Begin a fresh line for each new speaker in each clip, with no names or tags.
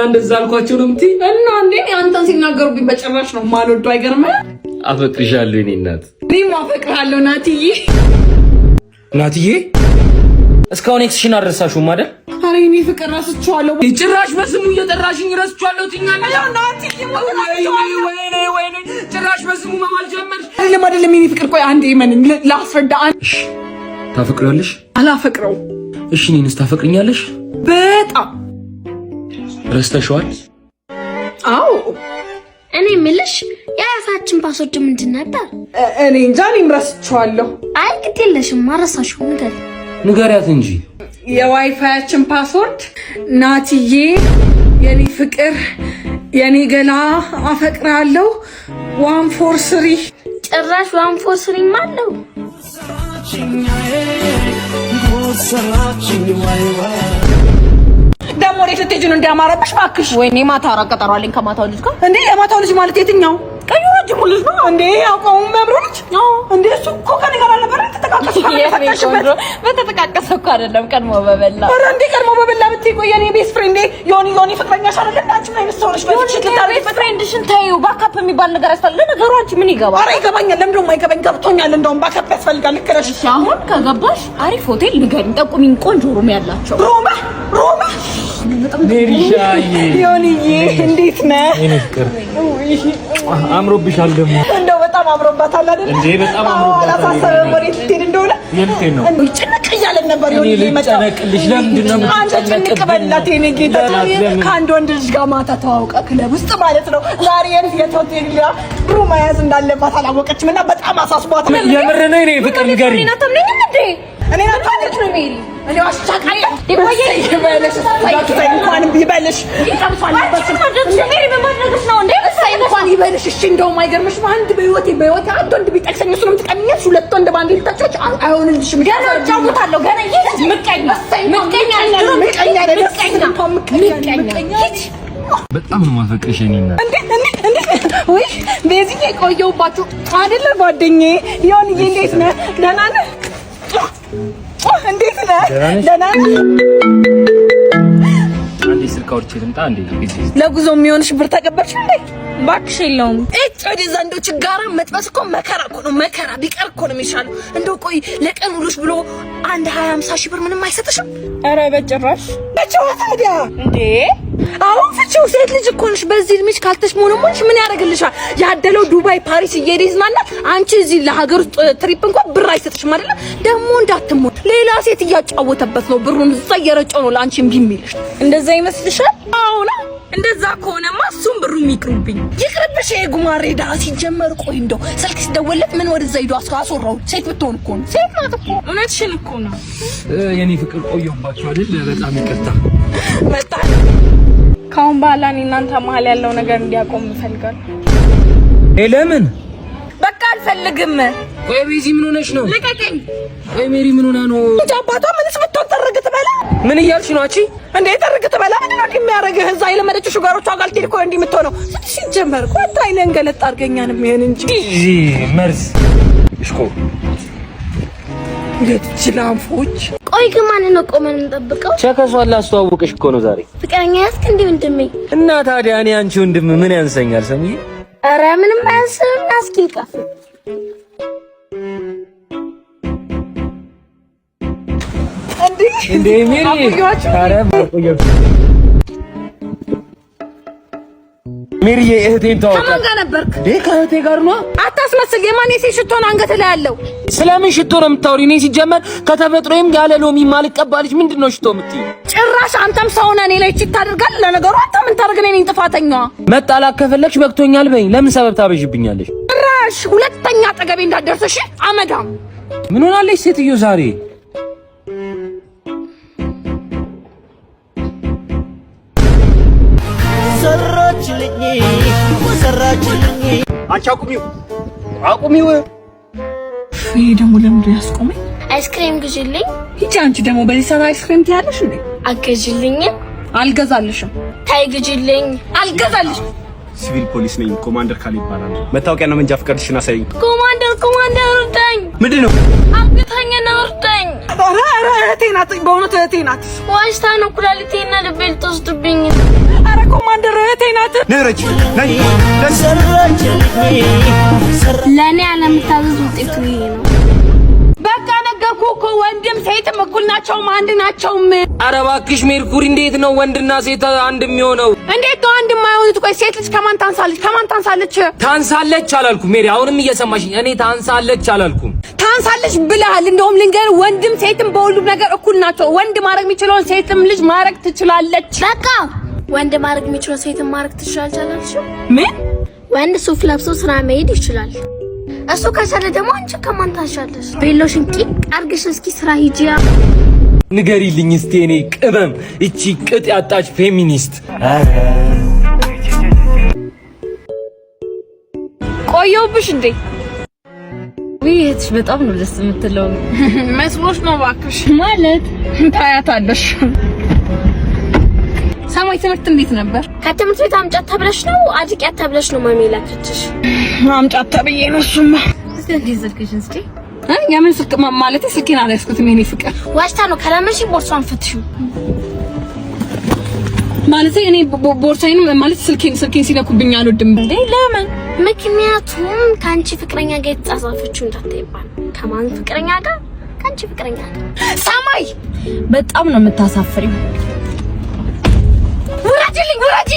እንደዛ አልኳቸው ነው እንዴ? እና እንዴ አንተን ሲናገሩብኝ በጭራሽ ነው ማልወደው። አይገርምም?
አፈቅርሻለሁ የኔ እናት።
እኔም አፈቅርሃለሁ ናትዬ።
ናትዬ እስካሁን ኤክስሽን አልረሳሽውም አይደል?
አሬ እኔ ፍቅር ረስቼዋለሁ። ጭራሽ በስሙ እየጠራሽኝ ረስቼዋለሁ ትኛለሽ። ናትዬ ወይኔ ጭራሽ በስሙ መማል ጀመርሽ። አይደለም የኔ ፍቅር። ቆይ አንዴ ምን ላስረዳ።
እሺ ታፈቅሪዋለሽ?
አላፈቅረው።
እሺ እኔንስ ታፈቅሪኛለሽ?
በጣም
ረስተሽዋል?
አዎ እኔ የምልሽ የራሳችን ፓስወርድ ምንድን ነበር?
እኔ እንጃ እኔም ረስቼዋለሁ።
አይ ግድ የለሽም አረሳሽው።
ንገሪያት እንጂ።
የዋይፋያችን ፓስወርድ ናትዬ የኔ ፍቅር የኔ ገላ አፈቅራለሁ 143።
ጭራሽ 143 ማለው
ደሞ ወዴት ልትሄጂ ነው? እንዲያማረብሽ እባክሽ። ወይኔ ማታ ቀጠሮ አለኝ ከማታው ልጅ ጋር። እንዴ የማታው ልጅ ማለት የትኛው? ቀዩ ረጅሙ ልጅ ነው እንዴ? ያውቀው መብሩ ልጅ እንዴ? እሱ እኮ ከኔ ጋር አልነበረ?
በተጠቃቀሰ እኮ አይደለም ቀድሞ በበላ።
ኧረ እንዴ ቀድሞ በበላ ብትይ ቆይ የኔ ቤስት ፍሬንድ ዮኒ ፍቅረኛሽ አይደል? አንቺ ምን አይነት ሰው ነሽ?
ቤስት ፍሬንድሽን ተይው። ባካፕ የሚባል ነገር ያስፈልጋል። ለነገሩ አንቺ ምን ይገባል?
ኧረ ይገባኛል። ለምን ደግሞ አይገባኝ? ገብቶኛል። እንደውም ባካፕ ያስፈልጋል። ልክ ነሽ።
እሺ አሁን ከገባሽ አሪፍ ሆቴል ንገሪኝ፣ ጠቁሚኝ። ቆንጆ ሩም ያላቸው
ሮማ
ሜሪሻዬ
ዮኒዬ እንዴት ነህ?
እኔ ፍቅር አምሮብሻል። ደግሞ
እንደው በጣም አምሮባታል አይደል?
እንዴ በጣም አምሮባታል።
አላሳሰበም ወዴት ልትሄድ እንደሆነ?
የምትሄድ ነው
እንዴ? ጭንቅ እያለን ነበር ዮኒዬ።
ልጨነቅልሽ ለምንድን ነው
የምትጨነቅልኝ? ጭንቅ በላት የኔ ጌታ። ከአንድ ወንድ ልጅ ጋር ማታ ተዋውቃ ክለብ ውስጥ ማለት ነው። ዛሬ የት ሆቴል ሩም መያዝ እንዳለባት አላወቀችም እና በጣም አሳስቧት።
የምር ነው የኔ ፍቅር ንገሪኝ።
እኔ ናተምነኝ እንዴ?
እኔ ናተምነኝ ነው ሜሪ። እኔ ዋሽቻቃለ ዲቆየ ይበለሽ እንኳንም ይበልሽ ይጣምፋለበት ሜሪ ምን ማድረግሽ ነው እንዴ? እንኳን ይበልሽ። እሺ እንደውም አይገርምሽም? አንድ በህይወቴ አንድ ወንድ ቢጠቅሰኝ እሱንም ትቀምኛለሽ። ሁለት ወንድ ባንዴ ልታጫጭ አይሆንልሽም። ገና ጫውታለሁ ገና ምቀኛ
በጣም ነው ማፈቅርሽ የኔ እናት።
እንዴ ወይ በዚህ ቆየሁባችሁ አይደለ ጓደኛዬ? ዮኒዬ እንዴት ነህ? ደህና ነህ? እንዴት ነህ? ደህና ነህ?
አንዴ ስልክ አውርቼ ልምጣ። አንዴ
ለጉዞ የሚሆንሽ ብር ተቀበልሽ እንዴ?
እባክሽ የለውም።
ወደዛ እንደው ችጋራ መጥበስ እኮ መከራ እኮ ነው። መከራ ቢቀር እኮ ነው የሚሻለው። እንደው ቆይ ለቀን ውሎሽ ብሎ አንድ 20-50 ሺህ ብር ምንም አይሰጥሽም?
ኧረ በጭራሽ።
በጭዋ ታዲያ እንዴ? አሁን ፍቺው ሴት ልጅ እኮ ነሽ። በዚህ እድሜሽ ካልተሽሞነሞንሽ ምን ያደርግልሻል? ያደለው ዱባይ ፓሪስ እየሄደ ይዝናናል። አንቺ እዚህ ለሀገር ውስጥ ትሪፕ እንኳን ብር አይሰጥሽም አይደለ? ደግሞ እንዳትሞት ሌላ ሴት እያጫወተበት ነው ብሩን። እዛ እየረጨው ነው ለአንቺ እምቢ የሚልሽ።
እንደዛ ይመስልሻል?
አሁን እንደዛ ከሆነማ እሱም ብሩ ይቅርብኝ። ይቅርብሽ። የጉማሬ ዳ ሲጀመር ቆይ እንደው ስልክ ሲደወልለት ምን ወደዛ ሂዶ አስወራው። ሴት ብትሆን እኮ ነው። ሴት ናት እኮ።
እውነትሽን እኮ ነው
የኔ ፍቅር። ቆየሁባችሁ አይደል? በጣም ይቅርታ።
መጣ
ካሁን በኋላ እኔ እናንተ መሀል ያለው ነገር እንዲያቆም እፈልጋለሁ።
ለምን?
በቃ አልፈልግም።
ቆይ ቤዚ ምን ሆነሽ ነው?
ልቀቀኝ።
ቆይ ሜሪ ምን ሆና ነው?
አባቷ ምንስ ብትሆን ጠርግ ትበላ።
ምን እያልሽ ነው አንቺ?
እንዴ ጠርግ ትበላ ምንድን ነው የሚያደርግህ? እዛ የለመደችው ሹጋሮቿ ጋር ልትሄድ እኮ እንዲህ የምትሆነው ሲጀመር እኮ አንተ አይነን ገለጥ አድርገኛንም ይሄን እንጂ
መርዝ እሽኮ
ለችላንፎች።
ቆይ ግን ማንን ነው ቆመን እንጠብቀው?
ቸከሷ ላስተዋውቅሽ እኮ ነው ዛሬ።
ፍቅረኛ ያስክ እንዴ ወንድሜ?
እና ታዲያ እኔ አንቺ ወንድም ምን ያንሰኛል? ሰምዬ
ኧረ ምንም አያንስም። አስኪል ቀፍ
እንዴ ሜሪ ኧረ ማቆየው ሜሪዬ እህቴን ታውቃለህ?
ከማን ጋር ነበርክ?
ከእህቴ ጋር ነው።
አታስመስል። የማን የሴት ሽቶ ነው አንገት ላይ ያለው?
ስለምን ሽቶ ነው የምታወሪው? እኔ ሲጀመር ከተፈጥሮዬም ያለ ሎሚ ማልቀባ ልጅ ምንድን ነው ሽቶ የምትይው?
ጭራሽ አንተም ሰው ነህ እኔ ላይ ቺት ታደርጋለህ። ለነገሩ አንተ ምን ታደርግ? እኔ ነኝ ጥፋተኛዋ።
መጣላት ከፈለግሽ በቅቶኛል በይኝ። ለምን ሰበብ ታበዥብኛለሽ?
ጭራሽ ሁለተኛ አጠገቤ እንዳትደርስ እሺ? አመዳም
ምን ሆናለች ሴትዮ ዛሬ?
ሰራችልኝ። አንቺ አቁሚው።
ይሄ ደግሞ ለምንድን ያስቆመኝ?
አይስክሬም ግዢልኝ።
ሂጂ አንቺ ደግሞ በዚህ ሰዓት አይስክሬም ትያለሽ እንዴ?
አገዢልኝ።
አልገዛልሽም።
ታይ ግዢልኝ።
አልገዛልሽም።
ሲቪል ፖሊስ ነኝ። ኮማንደር ካሊ ይባላል። መታወቂያና መንጃ ፈቃድሽን አሳይኝ።
ኮማንደር ኮማንደር እርዳኝ።
ምንድነው?
አግታኝና እርዳኝ።
ኧረ እህቴ ናት፣ በእውነት እህቴ ናት።
ዋሽታ ነው ኩላሊቴና ልቤ ልትወስድብኝ።
ኧረ ኮማንደር እህቴ ናት።
ነረች ነይ
ለኔ አለመታዘዝ ውጤቱ ይሄ ነው።
በቃ ነገርኩ እኮ ወንድም ሴትም እኩል ናቸው፣ አንድ ናቸው።
ኧረ እባክሽ ሜርኩሪ እንዴት ነው ወንድና ሴት አንድ የሚሆነው?
እንዴት ነው አንድ የማይሆኑት? ቆይ ሴት ልጅ ከማን ታንሳለች?
ታንሳለች አላልኩም ሜሪ፣ አሁንም እየሰማሽኝ? እኔ ታንሳለች አላልኩም።
ታንሳለች ብለሃል። እንደውም ልንገርህ ወንድም ሴትም በሁሉም ነገር እኩል ናቸው። ወንድ ማድረግ የሚችለውን ሴትም ልጅ ማድረግ ትችላለች።
በቃ ወንድ ማድረግ የሚችለውን ሴትም ማድረግ ትችላለች።
ምን?
ወንድ ሱፍ ለብሶ ስራ መሄድ ይችላል። እሱ ከሰለ ደግሞ አንቺ ከማን ታሻለሽ? ቤሎሽን ቂቅ አርግሽ እስኪ ስራ ሂጂያ።
ንገሪልኝ እስቲ እኔ ቅመም፣ እቺ ቅጥ ያጣች ፌሚኒስት።
ቆየሁብሽ እንዴ?
ውይይትሽ በጣም ነው ደስ የምትለው።
መስሎሽ ነው እባክሽ።
ማለት
ታያታለሽ። ሰማይ ትምህርት እንዴት ነበር?
ከትምህርት ቤት አምጫት ተብለሽ ነው አድቂያት ተብለሽ ነው ማሚ ላከችሽ?
አምጫት ተብዬ ነው። እሱማ
እስቲ እንዴ ስልክሽ እስቲ
የምን ስልክ ማለት ስልኬን አላስኩትም። የኔ ፍቅር
ዋሽታ ነው። ከለመሽ ቦርሷን ፈትሽው
ማለት እኔ ቦርሳዬን ማለት ስልኬን ሲነኩብኝ አልወድም። እንዴ ለምን?
ምክንያቱም ካንቺ ፍቅረኛ ጋር የተጻጻፈችው እንዳታይባል። ከማን ፍቅረኛ ጋር? ካንቺ ፍቅረኛ ጋር።
ሰማይ
በጣም ነው የምታሳፍሪው።
ውረጂልኝ፣ ውረጂ።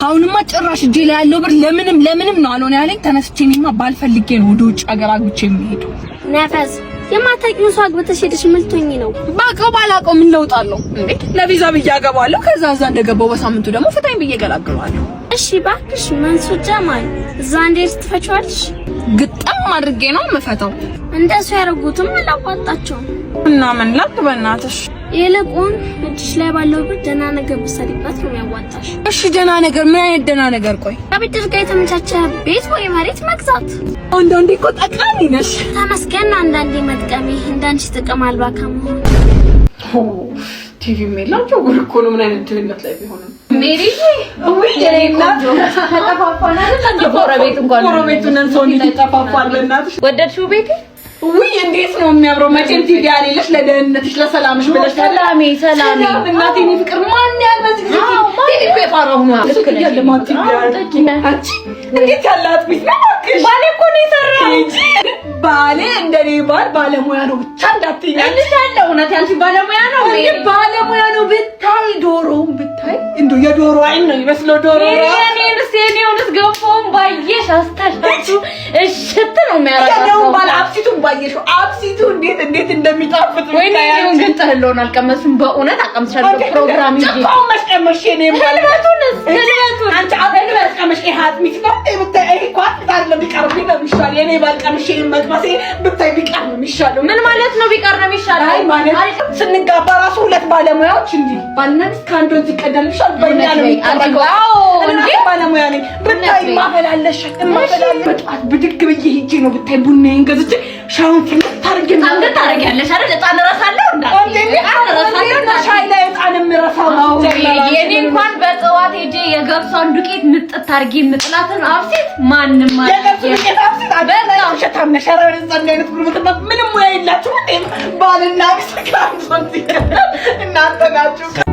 አሁንማ ጭራሽ እጄ ላይ ያለው ብር ለምንም ነው አልሆነ ያለኝ። ተነስቼ እኔማ ባልፈልጌ ነው ወደ ውጭ ሀገር አግብቼ የምሄደው።
ነፈስ የማታውቂውን ሰው አግብተሽ ሄደሽ ምልቶኝ ነው።
ባውቀው ባላውቀው ምን ለውጥ አለው እንዴ? ለቪዛ ብዬ አገባለሁ። ከዛ እንደገባው በሳምንቱ ደግሞ ፍታኝ ብዬ ገላግለዋለሁ።
እሺ እባክሽ መንሱር ጀማል እዛ እንዴት ትፈጪዋለሽ?
ግጥም አድርጌ ነው የምፈታው።
እንደሱ ያደርጉትም አላዋጣቸውም።
እና ምን ላክ በእናትሽ።
ይልቁን እጅሽ ላይ ባለው ብር ደህና ነገር ብትሰሪበት ነው የሚያዋጣሽ።
እሺ ደህና ነገር? ምን አይነት ደህና ነገር? ቆይ
ከብድር ጋር የተመቻቸ ቤት ወይ መሬት መግዛት።
አንዳንዴ እኮ ጠቃሚ ነሽ።
ተመስገን። አንዳንዴ መጥቀሜ እንዳንቺ ጥቅም አልባ ከመሆን።
ቲቪ የላቸው ጉድ እኮ ነው። ምን አይነት ድህነት ላይ ቢሆንም
ሜሪ
ወይ የኔና
ተጠፋፋና እንደ ጎረቤት እንኳን
ጎረቤቱን ሰው ተጠፋፋል። በእናትሽ
ወደድሽው ቤቴ?
ውይ እንዴት ነው የሚያምረው! መቼም ቲቪ ያለሽ ለደህንነትሽ ለሰላምሽ ብለሽ
ሰላሜ
እናቴ እኔ ፍቅር ማን ያልበዚህ ጊዜ ቲቪ የፋራው ነው ልክ ያለ ማቲ አንቺ እንዴት ያላት ቤት ነው እባክሽ።
ባሌ እኮ ነው የሰራው።
ባሌ እንደኔ ባለሙያ ነው ብቻ እንዳትይኝ
እንልሻለሁ። እውነት ያንቺ ባለሙያ ነው ወይ?
ባለሙያ ነው ብታይ፣ ዶሮውን ብታይ እንደው የዶሮ አይን ነው የሚመስለው። ዶሮ
እኔውንስ ገፎም ባየሽ አስተሻቱ እሽት ነው የሚያረጋው።
ያው ባለ አብሲቱን ባየሽው አብሲቱ እንዴት እንደሚጣፍጥ
ወይ ነው ግን ተህሎን አልቀመስም። በእውነት አቀምሻለሁ። ፕሮግራም ይዤ
ጫው መስቀመሽ ነው
ህልበቱን
አንቺ አሁን መስቀመሽ ይሃት ሚስባ ብታይ ኳት ታር ለሚቀርብ ነው የሚሻለው። የኔ ባልቀምሽ መቅመሴ ብታይ ቢቀር ነው የሚሻለው።
ምን ማለት ነው ቢቀር ነው የሚሻለው?
አይ ማለት ስንጋባ ራሱ ሁለት ባለሙያዎች እንዴ ባልና ሚስት ከአንዱ ይቀደልሻል። በእኛ ነው የሚቀርበው። እንዴ ባለሙያ ነኝ ብታይ ማፈላለሽ በጧት ብድግ ብዬ ሂጄ ነው ብታይ ቡናዬን ገዝቼ ሻውን ፍልት ታርጌ
አንገት ታረጊያለሽ አይደል? እጣን እረሳለሁ
ሻይ ላይ እጣን የምረሳው
የኔ እንኳን በጠዋት ሄጄ የገብሷን ዱቄት ምጥት አርጌ ምጥላትን አብሴት ማንም
ምንም ሙያ የላችሁ ባልና ሚስት እናንተ ናችሁ።